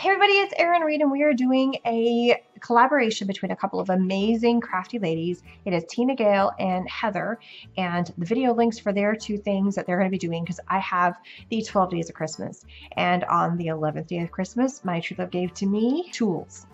Hey everybody, it's Erin Reed and we are doing a collaboration between a couple of amazing crafty ladies. It is Tina, Gale, and Heather, and the video links for their two things that they're going to be doing because I have the 12 days of Christmas, and on the 11th day of Christmas my true love gave to me tools.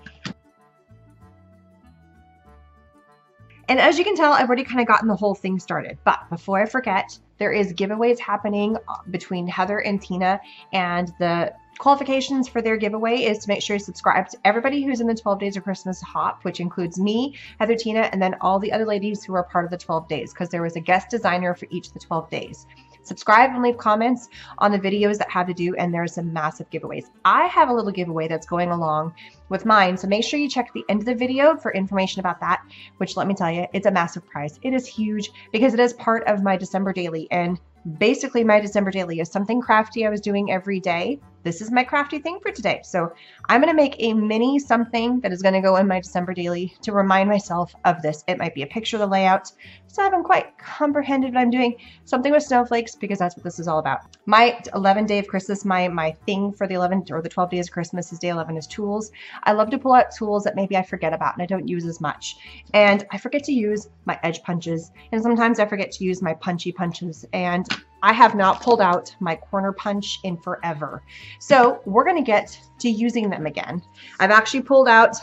And as you can tell, I've already kind of gotten the whole thing started, but before I forget, there is giveaways happening between Heather and Tina, and the qualifications for their giveaway is to make sure you subscribe to everybody who's in the 12 days of Christmas hop, which includes me, Heather, Tina, and then all the other ladies who are part of the 12 days, because there was a guest designer for each of the 12 days. Subscribe and leave comments on the videos that have to do, and there's some massive giveaways. I have a little giveaway that's going along with mine, so make sure you check the end of the video for information about that, which, let me tell you, it's a massive prize. It is huge because it is part of my December daily, and basically my December daily is something crafty I was doing every day. This is my crafty thing for today. So I'm going to make a mini something that is going to go in my December daily to remind myself of this. It might be a picture of the layout. So I haven't quite comprehended what I'm doing. Something with snowflakes, because that's what this is all about. My 11 day of Christmas, my thing for the 11 or the 12 days of Christmas is day 11 is tools. I love to pull out tools that maybe I forget about and I don't use as much. And I forget to use my edge punches. And sometimes I forget to use my punchy punches. And I have not pulled out my corner punch in forever. So we're going to get to using them again. I've actually pulled out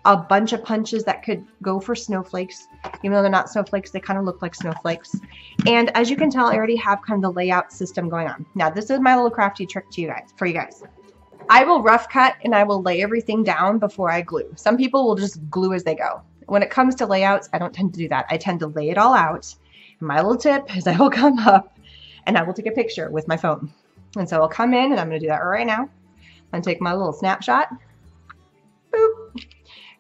a bunch of punches that could go for snowflakes. Even though they're not snowflakes, they kind of look like snowflakes. And as you can tell, I already have kind of the layout system going on. Now, this is my little crafty trick to you guys, for you guys. I will rough cut and I will lay everything down before I glue. Some people will just glue as they go. When it comes to layouts, I don't tend to do that. I tend to lay it all out. And my little tip is I will come up and I will take a picture with my phone. And so I'll come in, and I'm going to do that right now. I'm going to take my little snapshot. Boop.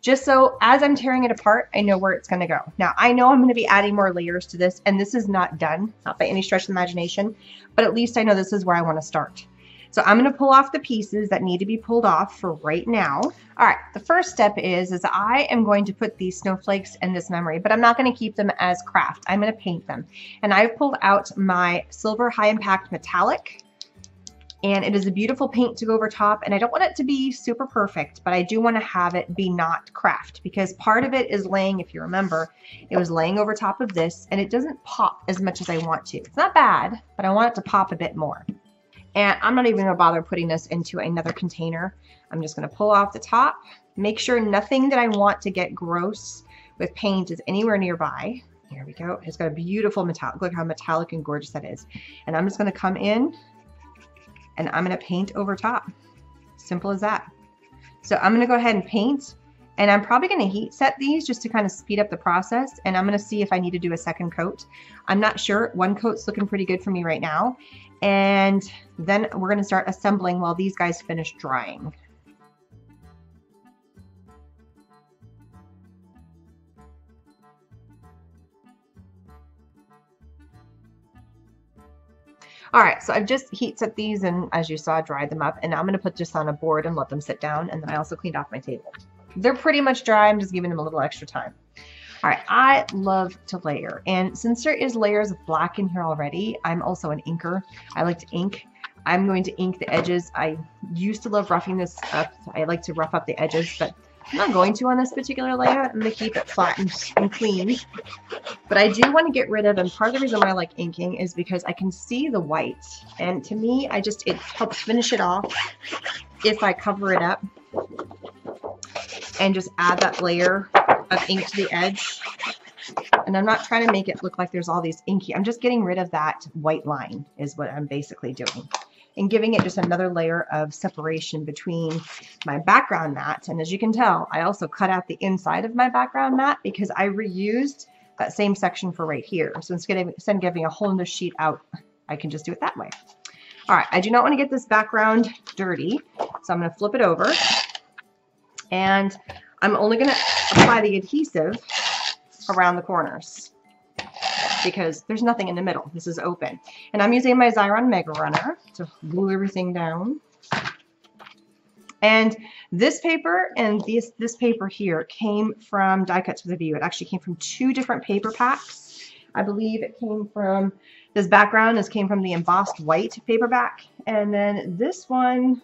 Just so as I'm tearing it apart, I know where it's going to go. Now, I know I'm going to be adding more layers to this, and this is not done, not by any stretch of the imagination, but at least I know this is where I want to start. So I'm going to pull off the pieces that need to be pulled off for right now. All right, the first step is I am going to put these snowflakes in this memory, but I'm not going to keep them as craft. I'm going to paint them. And I've pulled out my silver high impact metallic, and it is a beautiful paint to go over top. And I don't want it to be super perfect, but I do want to have it be not craft, because part of it is laying, if you remember, it was laying over top of this, and it doesn't pop as much as I want to. It's not bad, but I want it to pop a bit more. And I'm not even going to bother putting this into another container. I'm just going to pull off the top, make sure nothing that I want to get gross with paint is anywhere nearby. Here we go. It's got a beautiful metallic. Look how metallic and gorgeous that is. And I'm just going to come in and I'm going to paint over top. Simple as that. So I'm going to go ahead and paint, and I'm probably going to heat set these just to kind of speed up the process. And I'm going to see if I need to do a second coat. I'm not sure. One coat's looking pretty good for me right now. And then we're going to start assembling while these guys finish drying. All right, so I've just heat set these, and as you saw, dried them up, and now I'm going to put this on a board and let them sit down, and then I also cleaned off my table. They're pretty much dry. I'm just giving them a little extra time. All right, I love to layer, and since there is layers of black in here already, I'm also an inker. I like to ink. I'm going to ink the edges. I used to love roughing this up. I like to rough up the edges, but I'm not going to on this particular layout. I'm going to keep it flat and clean. But I do want to get rid of, and part of the reason why I like inking is because I can see the white. And to me, it helps finish it off if I cover it up and just add that layer of ink to the edge. And I'm not trying to make it look like there's all these inky. I'm just getting rid of that white line is what I'm basically doing, and giving it just another layer of separation between my background mat. And as you can tell, I also cut out the inside of my background mat because I reused that same section for right here. So instead of giving a whole other sheet out, I can just do it that way. All right, I do not want to get this background dirty, so I'm going to flip it over, and I'm only going to apply the adhesive around the corners because there's nothing in the middle. This is open. And I'm using my Xyron Mega Runner to glue everything down. And this paper and this paper here came from Die Cuts with a View. It actually came from 2 different paper packs. I believe it came from, this background came from the embossed white paperback. And then this one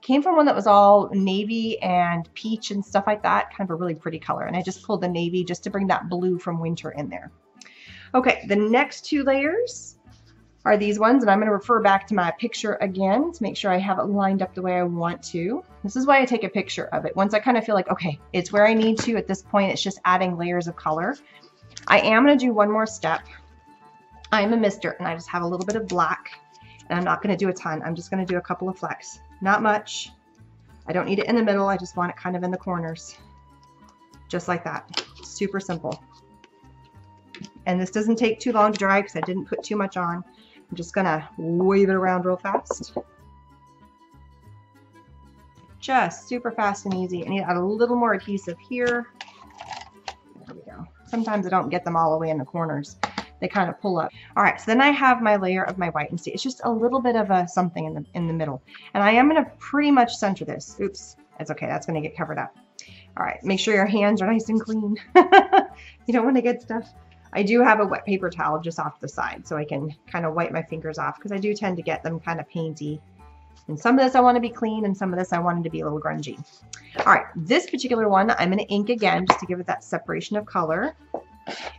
came from one that was all navy and peach and stuff like that, kind of a really pretty color. And I just pulled the navy just to bring that blue from winter in there. Okay, the next 2 layers are these ones, and I'm going to refer back to my picture again to make sure I have it lined up the way I want to. This is why I take a picture of it. Once I kind of feel like, okay, it's where I need to at this point, it's just adding layers of color. I am going to do one more step. I'm a mister, and I just have a little bit of black, and I'm not going to do a ton. I'm just going to do a couple of flecks. Not much. I don't need it in the middle. I just want it kind of in the corners. Just like that. Super simple. And this doesn't take too long to dry because I didn't put too much on. I'm just gonna wave it around real fast. Just super fast and easy. I need to add a little more adhesive here. There we go. Sometimes I don't get them all the way in the corners. They kind of pull up. All right, so then I have my layer of my white, and see, it's just a little bit of a something in the middle. And I am gonna pretty much center this. Oops, that's okay, that's gonna get covered up. All right, make sure your hands are nice and clean. You don't want to get stuff. I do have a wet paper towel just off the side so I can kind of wipe my fingers off because I do tend to get them kind of painty. And some of this I want to be clean and some of this I wanted to be a little grungy. All right, this particular one I'm going to ink again just to give it that separation of color.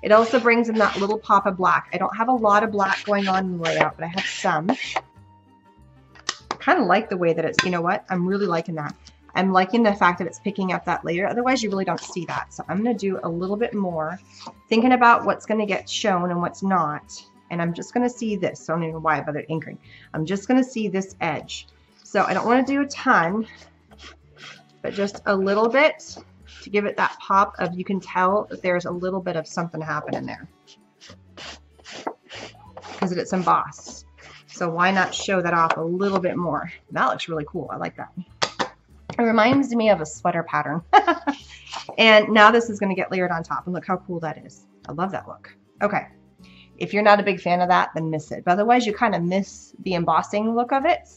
It also brings in that little pop of black. I don't have a lot of black going on in the layout, but I have some. I kind of like the way that it's, you know what? I'm really liking that. I'm liking the fact that it's picking up that layer. Otherwise, you really don't see that. So I'm going to do a little bit more, thinking about what's going to get shown and what's not. And I'm just going to see this. So I don't even know why I bothered inking. I'm just going to see this edge. So I don't want to do a ton, but just a little bit to give it that pop of, you can tell that there's a little bit of something happening there because it's embossed. So why not show that off a little bit more? That looks really cool. I like that. It reminds me of a sweater pattern. And now this is going to get layered on top, and look how cool that is. I love that look. Okay. If you're not a big fan of that, then miss it. But otherwise, you kind of miss the embossing look of it,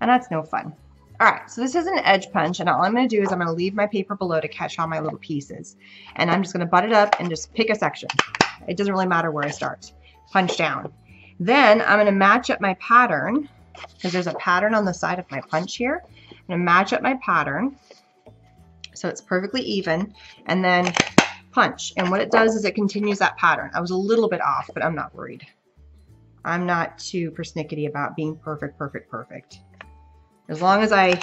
and that's no fun. All right, so this is an edge punch, and all I'm going to do is I'm going to leave my paper below to catch all my little pieces. And I'm just going to butt it up and just pick a section. It doesn't really matter where I start. Punch down. Then I'm going to match up my pattern, because there's a pattern on the side of my punch here. I'm going to match up my pattern so it's perfectly even, and then punch. And what it does is it continues that pattern. I was a little bit off, but I'm not worried. I'm not too persnickety about being perfect, perfect, perfect. As long as I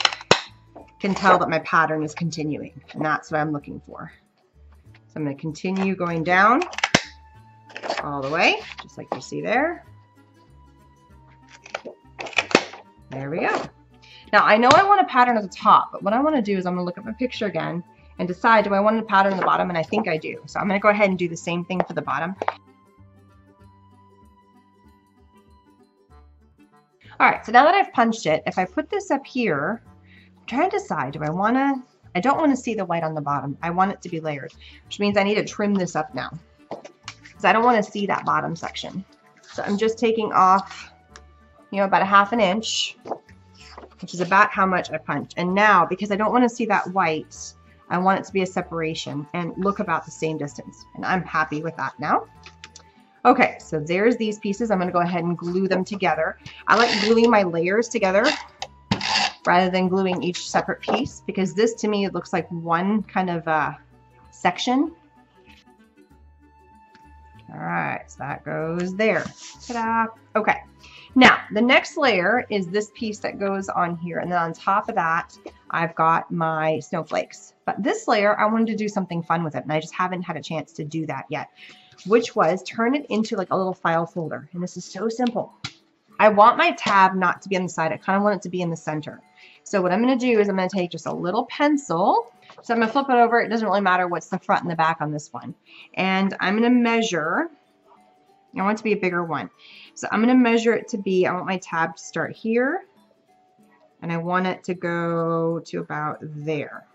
can tell that my pattern is continuing, and that's what I'm looking for. So I'm going to continue going down all the way, just like you see there. There we go. Now I know I want a pattern at the top, but what I want to do is I'm going to look at my picture again and decide, do I want a pattern at the bottom? And I think I do. So I'm going to go ahead and do the same thing for the bottom. All right, so now that I've punched it, if I put this up here, I'm trying to decide, do I want to, I don't want to see the white on the bottom. I want it to be layered, which means I need to trim this up now because I don't want to see that bottom section. So I'm just taking off, you know, about a ½ inch, which is about how much I punched. And now, because I don't want to see that white, I want it to be a separation and look about the same distance. And I'm happy with that now. Okay, so there's these pieces. I'm going to go ahead and glue them together. I like gluing my layers together rather than gluing each separate piece, because this to me, it looks like one kind of section. All right, so that goes there. Ta-da! Okay. Now, the next layer is this piece that goes on here, and then on top of that, I've got my snowflakes. But this layer, I wanted to do something fun with it, and I just haven't had a chance to do that yet, which was turn it into like a little file folder. And this is so simple. I want my tab not to be on the side. I kind of want it to be in the center. So what I'm going to do is I'm going to take just a little pencil. So I'm going to flip it over. It doesn't really matter what's the front and the back on this one. And I'm going to measure. I want it to be a bigger one. So I'm going to measure it to be, I want my tab to start here. And I want it to go to about there.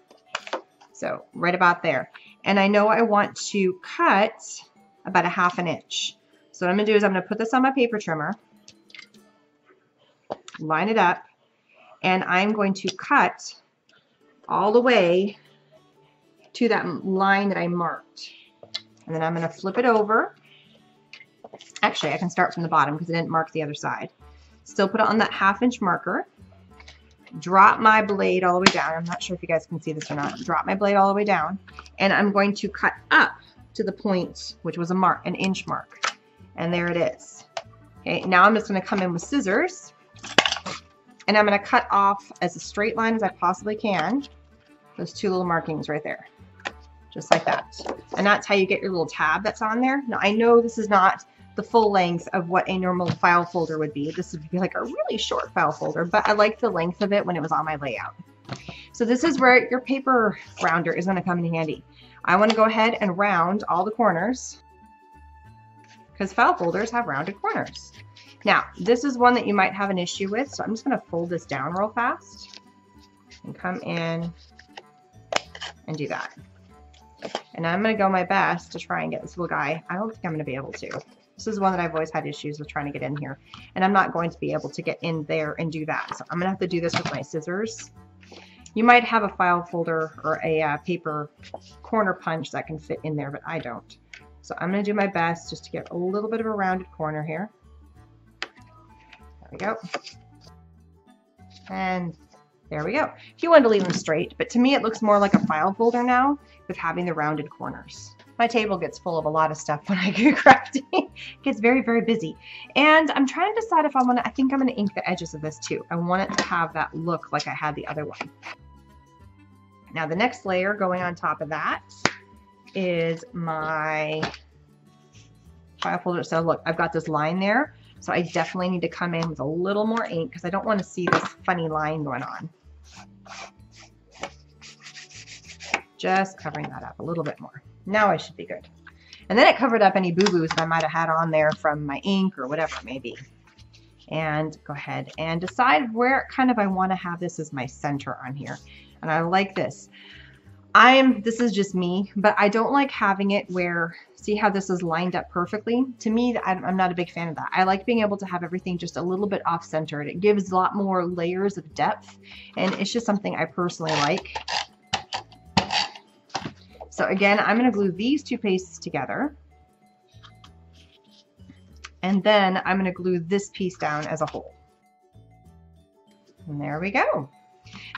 So right about there. And I know I want to cut about a ½ inch. So what I'm going to do is I'm going to put this on my paper trimmer, line it up, and I'm going to cut all the way to that line that I marked. And then I'm going to flip it over. Actually, I can start from the bottom because I didn't mark the other side. Still put it on that ½ inch marker. drop my blade all the way down. I'm not sure if you guys can see this or not. Drop my blade all the way down, and I'm going to cut up to the point, which was an inch mark. And there it is. Okay, now I'm just going to come in with scissors, and I'm going to cut off as a straight line as I possibly can those two little markings right there, just like that. And that's how you get your little tab that's on there. Now I know this is not the full length of what a normal file folder would be. This would be like a really short file folder, but I like the length of it when it was on my layout. So this is where your paper rounder is going to come in handy. I want to go ahead and round all the corners because file folders have rounded corners. Now, this is one that you might have an issue with, so I'm just going to fold this down real fast and come in and do that. And I'm going to go my best to try and get this little guy. I don't think I'm going to be able to. This is one that I've always had issues with trying to get in here, and I'm not going to be able to get in there and do that. So I'm going to have to do this with my scissors. You might have a file folder or a paper corner punch that can fit in there, but I don't. So I'm going to do my best just to get a little bit of a rounded corner here. There we go. And there we go. If you wanted to leave them straight, but to me it looks more like a file folder now with having the rounded corners. My table gets full of a lot of stuff when I get crafting. It gets very, very busy. And I'm trying to decide if I think I'm going to ink the edges of this too. I want it to have that look like I had the other one. Now the next layer going on top of that is my file folder. So look, I've got this line there. So I definitely need to come in with a little more ink because I don't want to see this funny line going on. Just covering that up a little bit more. Now I should be good. And then it covered up any boo-boos that I might have had on there from my ink or whatever it may be. And go ahead and decide where kind of I want to have this as my center on here. And I like this. This is just me, but I don't like having it where, see how this is lined up perfectly? To me, I'm not a big fan of that. I like being able to have everything just a little bit off-centered. It gives a lot more layers of depth, and it's just something I personally like. So again, I'm going to glue these two pieces together, and then I'm going to glue this piece down as a whole. And there we go.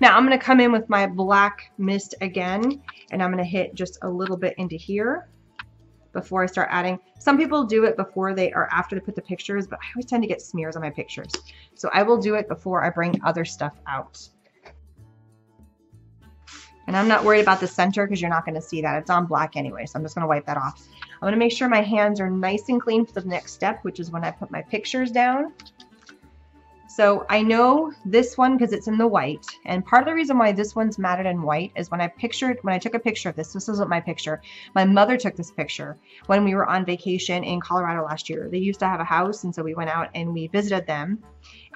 Now I'm going to come in with my black mist again, and I'm going to hit just a little bit into here before I start adding. Some people do it before they or after they put the pictures, but I always tend to get smears on my pictures. So I will do it before I bring other stuff out. And I'm not worried about the center because you're not going to see that. It's on black anyway, so I'm just going to wipe that off. I'm going to make sure my hands are nice and clean for the next step, which is when I put my pictures down. So I know this one because it's in the white, and part of the reason why this one's matted in white is when I took a picture of this isn't my picture. My mother took this picture when we were on vacation in Colorado last year. They used to have a house, and so we went out and we visited them,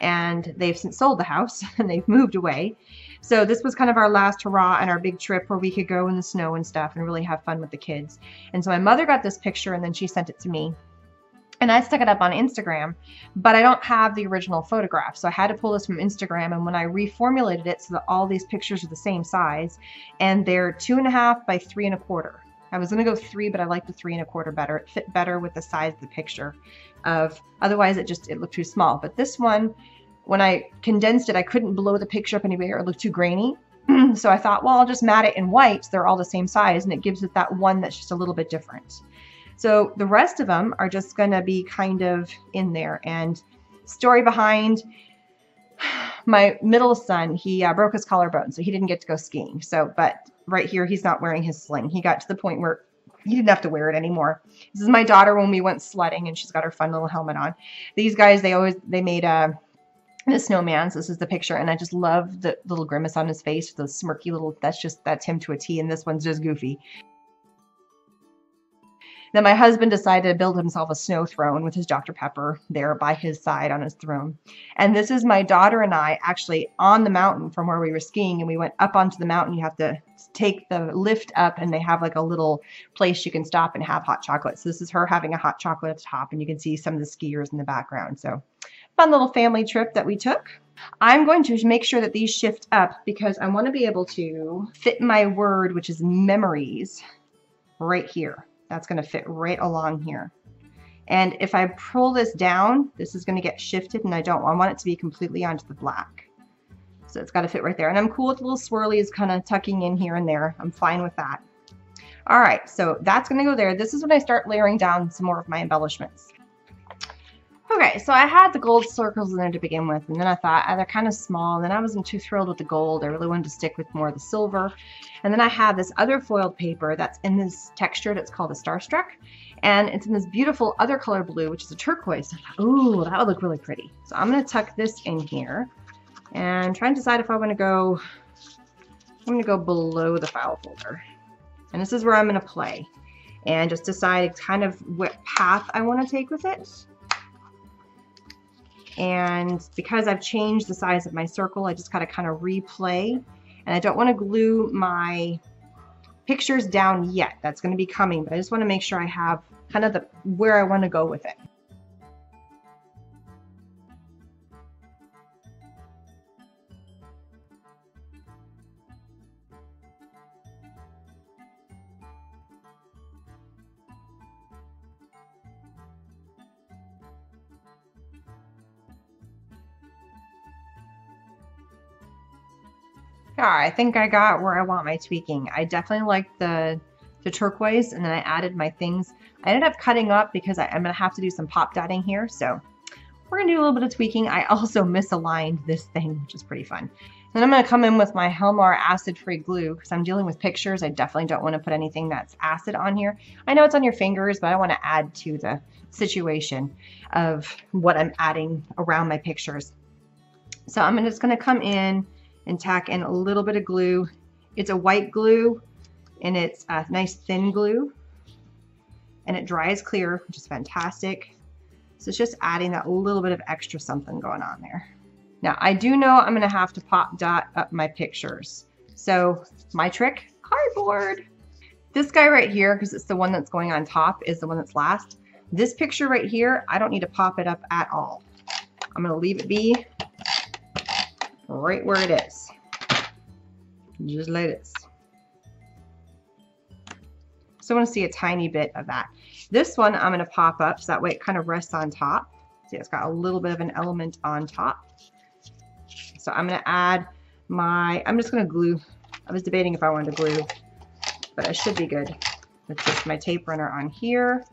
and they've since sold the house and they've moved away. So this was kind of our last hurrah and our big trip where we could go in the snow and stuff and really have fun with the kids. And so my mother got this picture and then she sent it to me. And I stuck it up on Instagram, but I don't have the original photograph. So I had to pull this from Instagram. And when I reformulated it so that all these pictures are the same size, and they're 2.5 by 3.25. I was going to go 3, but I like the 3.25 better. It fit better with the size of the picture. Otherwise, it looked too small. But this one, when I condensed it, I couldn't blow the picture up any bigger. It looked too grainy. So I thought, well, I'll just mat it in white. So they're all the same size, and it gives it that one that's just a little bit different. So the rest of them are just going to be kind of in there. And story behind, my middle son, he broke his collarbone, so he didn't get to go skiing. So, but right here, he's not wearing his sling. He got to the point where he didn't have to wear it anymore. This is my daughter when we went sledding, and she's got her fun little helmet on. These guys, they made the snowman. So this is the picture, and I just love the little grimace on his face, the smirky little, that's him to a T, and this one's just goofy. Then my husband decided to build himself a snow throne with his Dr. Pepper there by his side on his throne. And this is my daughter and I actually on the mountain from where we were skiing, and we went up onto the mountain. You have to take the lift up, and they have like a little place you can stop and have hot chocolate. So this is her having a hot chocolate at the top, and you can see some of the skiers in the background. So fun little family trip that we took. I'm going to make sure that these shift up because I want to be able to fit my word, which is memories, right here. That's going to fit right along here. And if I pull this down, this is going to get shifted, and I want it to be completely onto the black. So So it's got to fit right there. And I'm cool with little swirlies kind of tucking in here and there. I'm fine with that. All right, so that's going to go there. This is when I start layering down some more of my embellishments. Okay, so I had the gold circles in there to begin with, and then I thought, they're kind of small, and then I wasn't too thrilled with the gold. I really wanted to stick with more of the silver. And then I have this other foiled paper that's in this texture that's called a Starstruck, and it's in this beautiful other color blue, which is a turquoise. I thought, ooh, that would look really pretty. So I'm going to tuck this in here, and try and decide if I want to go, I'm going to go below the file folder. And this is where I'm going to play and just decide kind of what path I want to take with it. And because I've changed the size of my circle, I just got to kind of replay. And I don't want to glue my pictures down yet. That's going to be coming, but I just want to make sure I have kind of where I want to go with it. All right, I think I got where I want my tweaking. I definitely like the turquoise, and then I added my things. I ended up cutting up because I'm gonna have to do some pop dotting here, so we're gonna do a little bit of tweaking. I also misaligned this thing, which is pretty fun. Then I'm gonna come in with my Helmar acid-free glue because I'm dealing with pictures. I definitely don't want to put anything that's acid on here. I know it's on your fingers, but I want to add to the situation of what I'm adding around my pictures. So I'm just gonna come in and tack in a little bit of glue. It's a white glue, and it's a nice thin glue, and it dries clear, which is fantastic. So it's just adding that little bit of extra something going on there. Now I do know I'm gonna have to pop dot up my pictures. So my trick, cardboard. This guy right here, because it's the one that's going on top, is the one that's last. This picture right here, I don't need to pop it up at all. I'm gonna leave it be right where it is. Just like this. So I want to see a tiny bit of that. This one I'm going to pop up so that way it kind of rests on top. See, it's got a little bit of an element on top. So I'm going to add I'm just going to glue. I was debating if I wanted to glue, but I should be good with just my tape runner on here.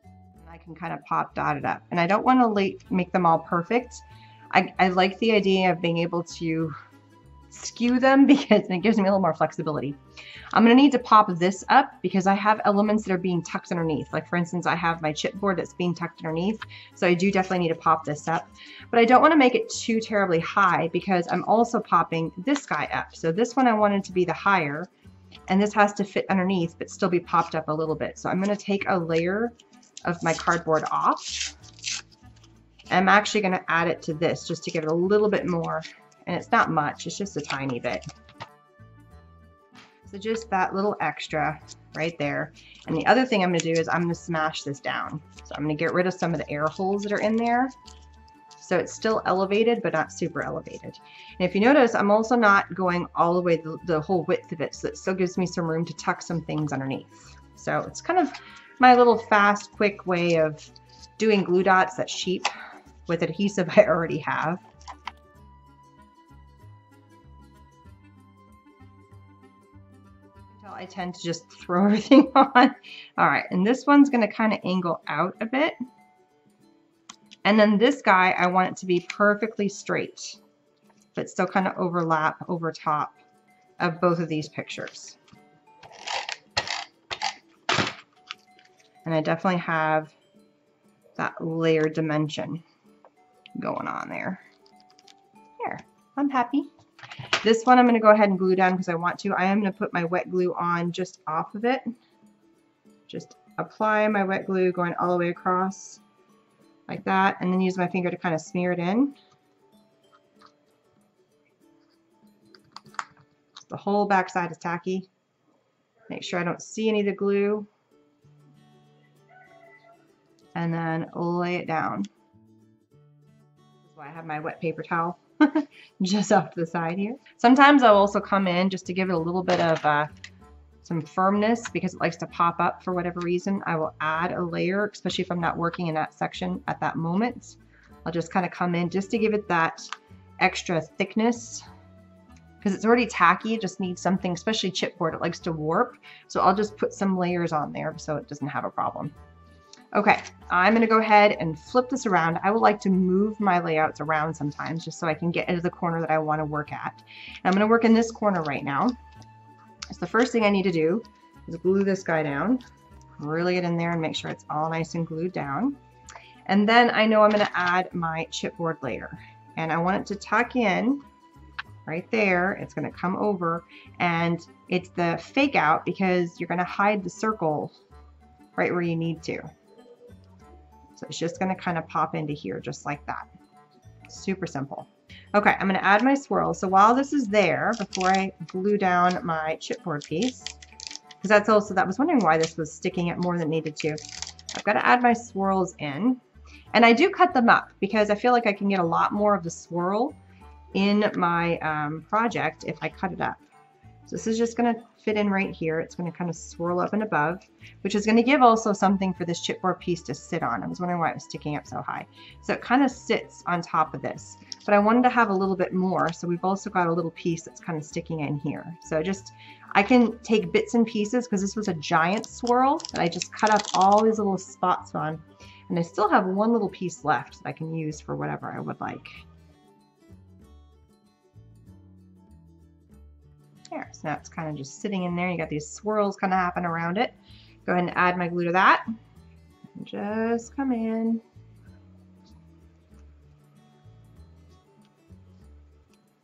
And I can kind of pop dot it up. And I don't want to make them all perfect. I like the idea of being able to skew them because it gives me a little more flexibility. I'm going to need to pop this up because I have elements that are being tucked underneath. Like for instance, I have my chipboard that's being tucked underneath. So I do definitely need to pop this up. But I don't want to make it too terribly high because I'm also popping this guy up. So this one I wanted to be the higher, and this has to fit underneath but still be popped up a little bit. So I'm going to take a layer of my cardboard off. I'm actually going to add it to this just to give it a little bit more, and it's not much, it's just a tiny bit. So just that little extra right there. And the other thing I'm going to do is I'm going to smash this down. So I'm going to get rid of some of the air holes that are in there. So it's still elevated, but not super elevated. And if you notice, I'm also not going all the way the whole width of it, so it still gives me some room to tuck some things underneath. So it's kind of my little fast, quick way of doing glue dots that's cheap with adhesive I already have. I tend to just throw everything on. All right, and this one's going to kind of angle out a bit. And then this guy, I want it to be perfectly straight, but still kind of overlap over top of both of these pictures. And I definitely have that layered dimension going on there. Here, I'm happy. This one I'm going to go ahead and glue down because I want to. I am going to put my wet glue on just off of it. Just apply my wet glue going all the way across like that, and then use my finger to kind of smear it in. The whole back side is tacky. Make sure I don't see any of the glue. And then lay it down. That's why I have my wet paper towel just off to the side here. Sometimes I'll also come in just to give it a little bit of some firmness because it likes to pop up for whatever reason. I will add a layer, especially if I'm not working in that section at that moment. I'll just kind of come in just to give it that extra thickness because it's already tacky. It just needs something, especially chipboard. It likes to warp. So I'll just put some layers on there so it doesn't have a problem. Okay, I'm gonna go ahead and flip this around. I would like to move my layouts around sometimes just so I can get into the corner that I wanna work at. And I'm gonna work in this corner right now. So the first thing I need to do is glue this guy down, really get in there and make sure it's all nice and glued down. And then I know I'm gonna add my chipboard layer. And I want it to tuck in right there. It's gonna come over and it's the fake out because you're gonna hide the circle right where you need to. So it's just gonna kind of pop into here just like that. Super simple. Okay, I'm gonna add my swirl. So while this is there, before I glue down my chipboard piece, because that was wondering why this was sticking it more than it needed to. I've got to add my swirls in. And I do cut them up because I feel like I can get a lot more of the swirl in my project if I cut it up. So this is just going to fit in right here. It's going to kind of swirl up and above, which is going to give also something for this chipboard piece to sit on. I was wondering why it was sticking up so high. So it kind of sits on top of this, but I wanted to have a little bit more. So we've also got a little piece that's kind of sticking in here. So I can take bits and pieces because this was a giant swirl that I just cut up all these little spots on. And I still have one little piece left that I can use for whatever I would like. There, so now it's kind of just sitting in there. You got these swirls kind of happen around it. Go ahead and add my glue to that. And just come in.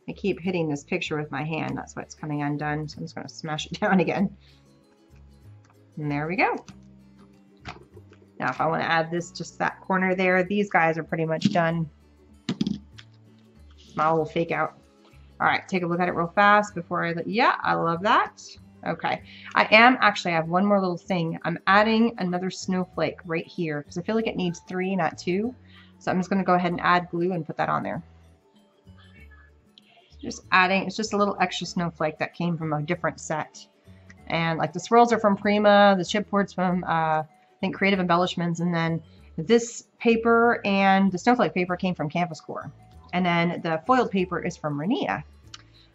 I keep hitting this picture with my hand. That's why it's coming undone. So I'm just going to smash it down again. And there we go. Now if I want to add this, just that corner there, these guys are pretty much done. My little fake out. All right, take a look at it real fast before I love that. Okay, I have one more little thing. I'm adding another snowflake right here because I feel like it needs 3, not 2. So I'm just going to go ahead and add glue and put that on there. Just adding, it's just a little extra snowflake that came from a different set. And like the swirls are from Prima, the chipboard's from I think Creative Embellishments, and then this paper and the snowflake paper came from Canvas Core. And then the foiled paper is from Renia.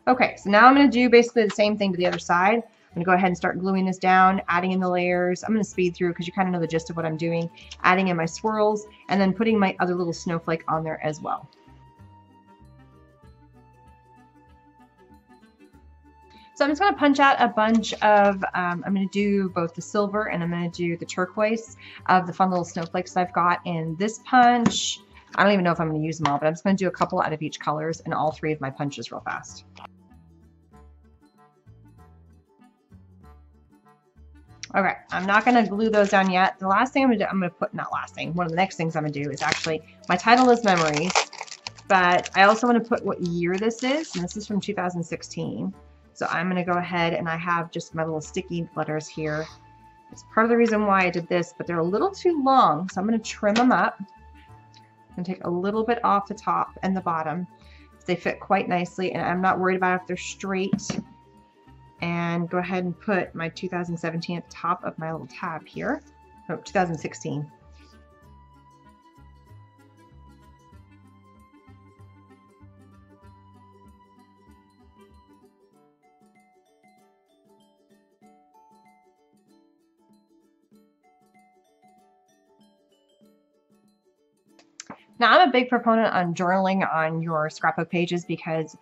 Okay, so now I'm going to do basically the same thing to the other side. I'm going to go ahead and start gluing this down, adding in the layers. I'm going to speed through because you kind of know the gist of what I'm doing. Adding in my swirls, and then putting my other little snowflake on there as well. So I'm just going to punch out a bunch of, I'm going to do both the silver and I'm going to do the turquoise of the fun little snowflakes I've got in this punch. I don't even know if I'm going to use them all, but I'm just going to do a couple out of each colors in all 3 of my punches real fast. Okay, I'm not going to glue those down yet. The last thing I'm going to do, one of the next things I'm going to do is actually, my title is Memories, but I also want to put what year this is, and this is from 2016. So I'm going to go ahead and I have just my little sticky letters here. It's part of the reason why I did this, but they're a little too long, so I'm going to trim them up. And take a little bit off the top and the bottom. They fit quite nicely and I'm not worried about if they're straight. And go ahead and put my 2017 at the top of my little tab here. Oh, 2016. Now, I'm a big proponent on journaling on your scrapbook pages because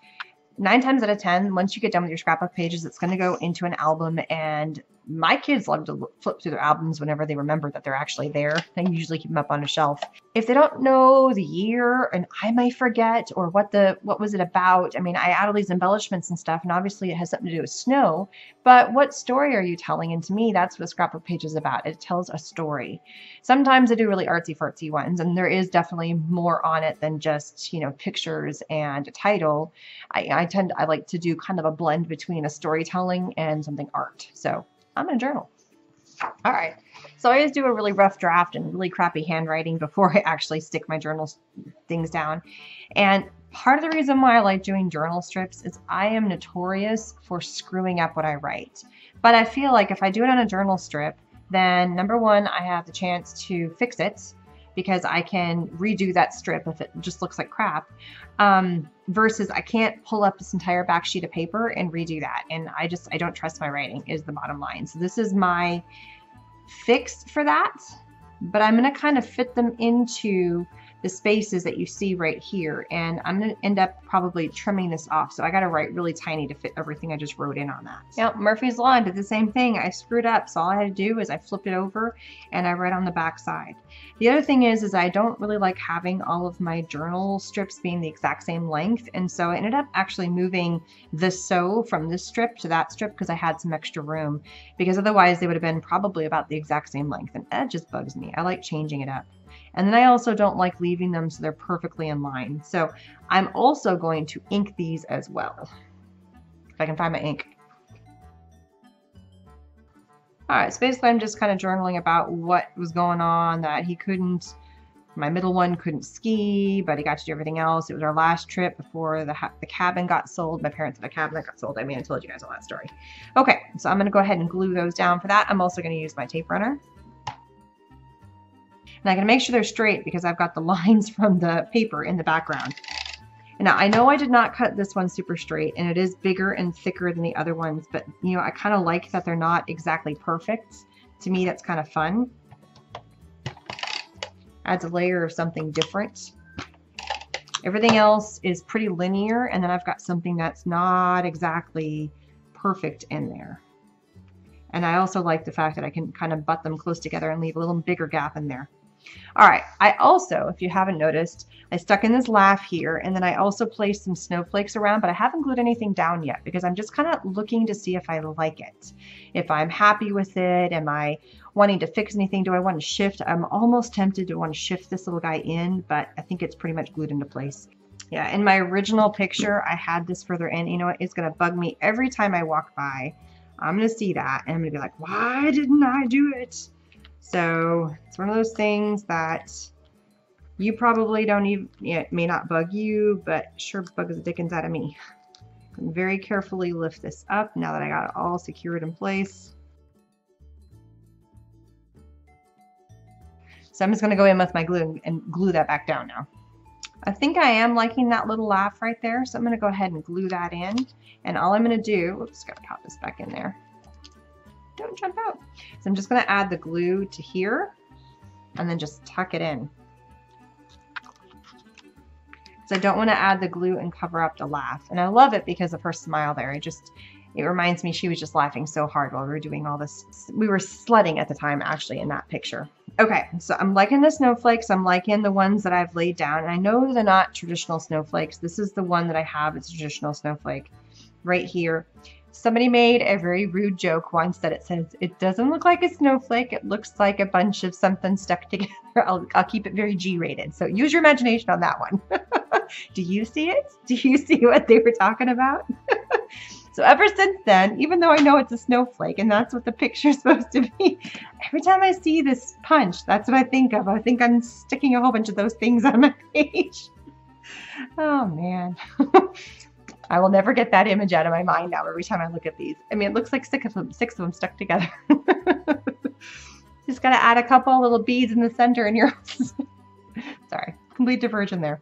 9 times out of 10, once you get done with your scrapbook pages, it's going to go into an album, and my kids love to flip through their albums whenever they remember that they're actually there. They usually keep them up on a shelf. If they don't know the year, and I might forget, or what was it about? I mean, I add all these embellishments and stuff, and obviously it has something to do with snow, but what story are you telling? And to me, that's what a scrapbook page is about. It tells a story. Sometimes I do really artsy-fartsy ones, and there is definitely more on it than just, you know, pictures and a title. I like to do kind of a blend between a storytelling and something art. So I'm going to journal. All right. So I always do a really rough draft and really crappy handwriting before I actually stick my journal things down. And part of the reason why I like doing journal strips is I am notorious for screwing up what I write. But I feel like if I do it on a journal strip, then number one, I have the chance to fix it. because I can redo that strip if it just looks like crap, versus I can't pull up this entire back sheet of paper and redo that. And I don't trust my writing is the bottom line. So this is my fix for that, but I'm going to kind of fit them into the spaces that you see right here, and I'm going to end up probably trimming this off. So I got to write really tiny to fit everything I just wrote in on that. Now, Murphy's Law did the same thing. I screwed up, so all I had to do is I flipped it over and I write on the back side. The other thing is I don't really like having all of my journal strips being the exact same length, and so I ended up actually moving the sew from this strip to that strip because I had some extra room, because otherwise they would have been probably about the exact same length, and that just bugs me. I like changing it up. And then I also don't like leaving them so they're perfectly in line. So I'm also going to ink these as well, if I can find my ink. All right, so basically I'm just kind of journaling about what was going on, that he couldn't, my middle one couldn't ski, but he got to do everything else. It was our last trip before the cabin got sold. My parents had a cabin that got sold. I mean, I told you guys all that story. Okay, so I'm gonna go ahead and glue those down for that. I'm also gonna use my tape runner. And I gotta make sure they're straight because I've got the lines from the paper in the background. And now I know I did not cut this one super straight, and it is bigger and thicker than the other ones, but you know, I kind of like that they're not exactly perfect. To me, that's kind of fun. Adds a layer of something different. Everything else is pretty linear, and then I've got something that's not exactly perfect in there. And I also like the fact that I can kind of butt them close together and leave a little bigger gap in there. All right, I also, if you haven't noticed, I stuck in this laugh here, and then I also placed some snowflakes around, but I haven't glued anything down yet because I'm just kind of looking to see if I like it. If I'm happy with it, am I wanting to fix anything? Do I want to shift? I'm almost tempted to want to shift this little guy in, but I think it's pretty much glued into place. Yeah, in my original picture, I had this further in. You know what? It's going to bug me every time I walk by. I'm going to see that, and I'm going to be like, why didn't I do it? So it's one of those things that you probably don't even, it may not bug you, but sure bugs the dickens out of me. I'm very carefully lift this up now that I got it all secured in place. So I'm just going to go in with my glue and glue that back down now. I think I am liking that little laugh right there, so I'm going to go ahead and glue that in. And all I'm going to do, whoops, got to pop this back in there. Don't jump out. So I'm just going to add the glue to here and then just tuck it in. So I don't want to add the glue and cover up the laugh. And I love it because of her smile there. It reminds me she was just laughing so hard while we were doing all this. We were sledding at the time, actually, in that picture. Okay, so I'm liking the snowflakes. I'm liking the ones that I've laid down. And I know they're not traditional snowflakes. This is the one that I have. It's a traditional snowflake right here. Somebody made a very rude joke once that it says, it doesn't look like a snowflake. It looks like a bunch of something stuck together. I'll keep it very G-rated. So use your imagination on that one. Do you see it? Do you see what they were talking about? So ever since then, even though I know it's a snowflake and that's what the picture's supposed to be, every time I see this punch, that's what I think of. I think I'm sticking a whole bunch of those things on my page. Oh, man. I will never get that image out of my mind now every time I look at these. I mean, it looks like six of them stuck together. Just got to add a couple little beads in the center and you're... Sorry, complete diversion there.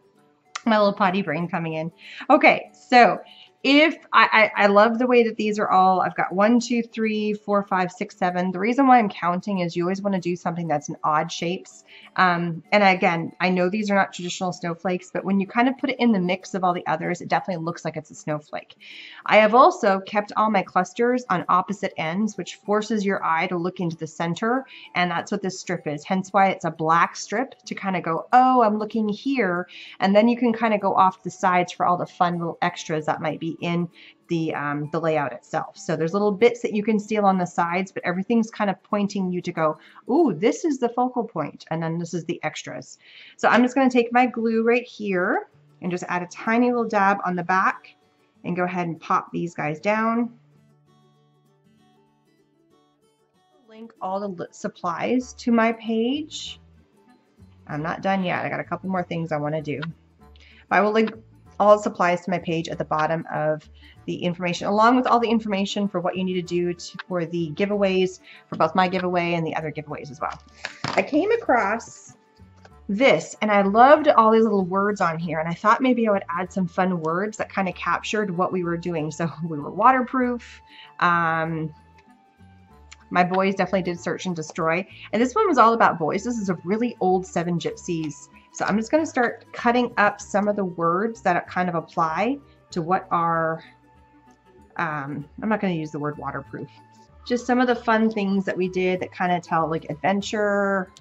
My little potty brain coming in. Okay, so if I love the way that these are all, I've got 1, 2, 3, 4, 5, 6, 7. The reason why I'm counting is you always want to do something that's in odd shapes. And again, I know these are not traditional snowflakes, but when you kind of put it in the mix of all the others, it definitely looks like it's a snowflake. I have also kept all my clusters on opposite ends, which forces your eye to look into the center. And that's what this strip is. Hence why it's a black strip to kind of go, oh, I'm looking here. And then you can kind of go off the sides for all the fun little extras that might be in the layout itself. So there's little bits that you can steal on the sides, but everything's kind of pointing you to go, ooh, this is the focal point, and then this is the extras. So I'm just going to take my glue right here and just add a tiny little dab on the back and go ahead and pop these guys down. Link all the supplies to my page. I'm not done yet. I got a couple more things I want to do. I will link all the supplies to my page at the bottom of the information, along with all the information for what you need to do for the giveaways, for both my giveaway and the other giveaways as well. I came across this, and I loved all these little words on here, and I thought maybe I would add some fun words that kind of captured what we were doing. So we were waterproof. My boys definitely did search and destroy, and this one was all about boys. This is a really old 7 Gypsies. So I'm just going to start cutting up some of the words that kind of apply to what are, I'm not going to use the word waterproof, just some of the fun things that we did that kind of tell like adventure.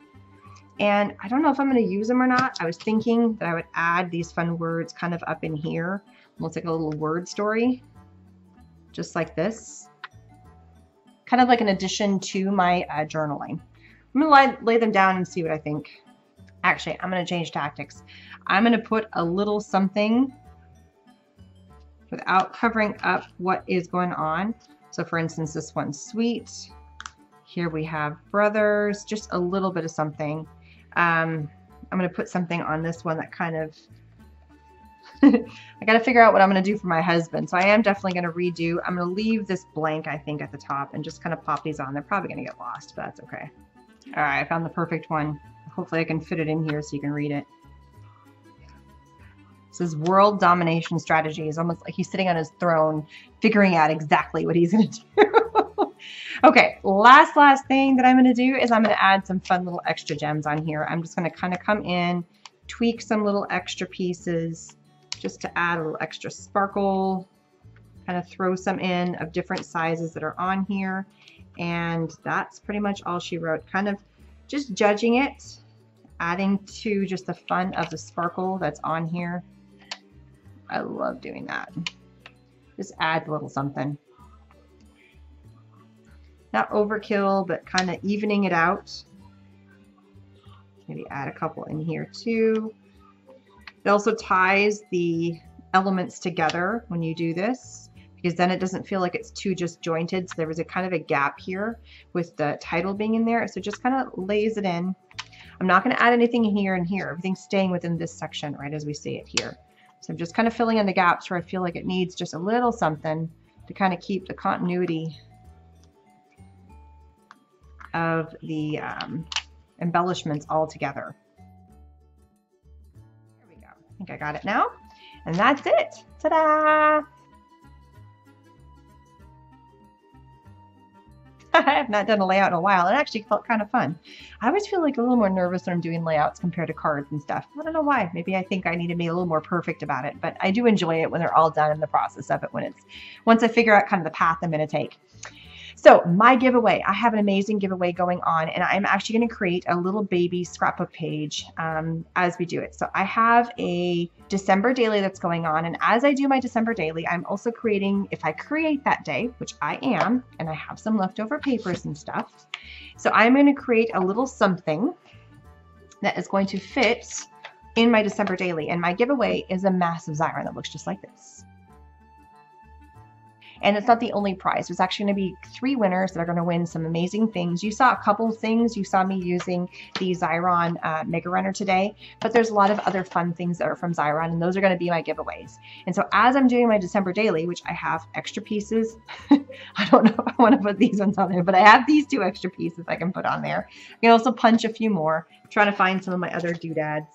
And I don't know if I'm going to use them or not. I was thinking that I would add these fun words kind of up in here, almost like a little word story, just like this, kind of like an addition to my journaling. I'm going to lay them down and see what I think. Actually, I'm going to change tactics. I'm going to put a little something without covering up what is going on. So for instance, this one's sweet. Here we have brothers, just a little bit of something. I'm going to put something on this one that kind of, I got to figure out what I'm going to do for my husband. So I am definitely going to redo. I'm going to leave this blank, I think, at the top and just kind of pop these on. They're probably going to get lost, but that's okay. All right, I found the perfect one. Hopefully I can fit it in here so you can read it. This is world domination strategy. It's almost like he's sitting on his throne, figuring out exactly what he's going to do. Okay, last thing that I'm going to do is I'm going to add some fun little extra gems on here. I'm just going to kind of come in, tweak some little extra pieces just to add a little extra sparkle, kind of throw some in of different sizes that are on here. And that's pretty much all she wrote, kind of just judging it, adding to just the fun of the sparkle that's on here. I love doing that. Just add a little something. Not overkill, but kind of evening it out. Maybe add a couple in here too. It also ties the elements together when you do this, because then it doesn't feel like it's too just jointed. So there was a kind of a gap here with the title being in there. So just kind of lays it in. I'm not going to add anything here and here. Everything's staying within this section, right as we see it here. So I'm just kind of filling in the gaps where I feel like it needs just a little something to kind of keep the continuity of the embellishments all together. There we go. I think I got it now. And that's it. Ta-da! I have not done a layout in a while. It actually felt kind of fun. I always feel like a little more nervous when I'm doing layouts compared to cards and stuff. I don't know why. Maybe I think I need to be a little more perfect about it, but I do enjoy it when they're all done in the process of it, once I figure out kind of the path I'm going to take. So my giveaway, I have an amazing giveaway going on, and I'm actually going to create a little baby scrapbook page as we do it. So I have a December daily that's going on, and as I do my December daily, I'm also creating, if I create that day, which I am, and I have some leftover papers and stuff. So I'm going to create a little something that is going to fit in my December daily, and my giveaway is a massive Xyron that looks just like this. And it's not the only prize. There's actually going to be 3 winners that are going to win some amazing things. You saw a couple things. You saw me using the Xyron Mega Runner today, but there's a lot of other fun things that are from Xyron, and those are going to be my giveaways. And so as I'm doing my December daily, which I have extra pieces, I don't know if I want to put these ones on there, but I have these 2 extra pieces I can put on there. I can also punch a few more. I'm trying to find some of my other doodads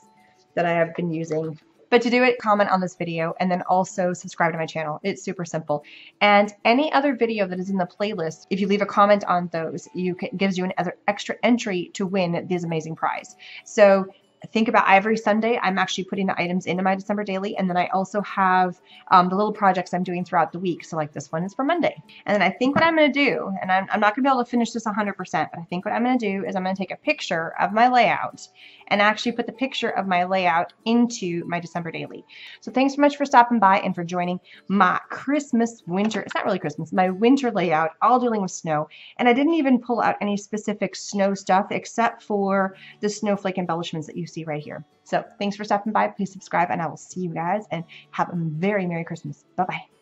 that I have been using. But to do it, comment on this video and then also subscribe to my channel. It's super simple. And any other video that is in the playlist, if you leave a comment on those, it gives you an extra entry to win this amazing prize. So think about every Sunday, I'm actually putting the items into my December daily. And then I also have the little projects I'm doing throughout the week. So like this one is for Monday. And then I think what I'm going to do, and I'm not going to be able to finish this 100%, but I think what I'm going to do is I'm going to take a picture of my layout and actually put the picture of my layout into my December daily. So thanks so much for stopping by and for joining my Christmas winter. It's not really Christmas, my winter layout, all dealing with snow. And I didn't even pull out any specific snow stuff except for the snowflake embellishments that you see right here. So thanks for stopping by. Please subscribe, and I will see you guys and have a very Merry Christmas. Bye-bye.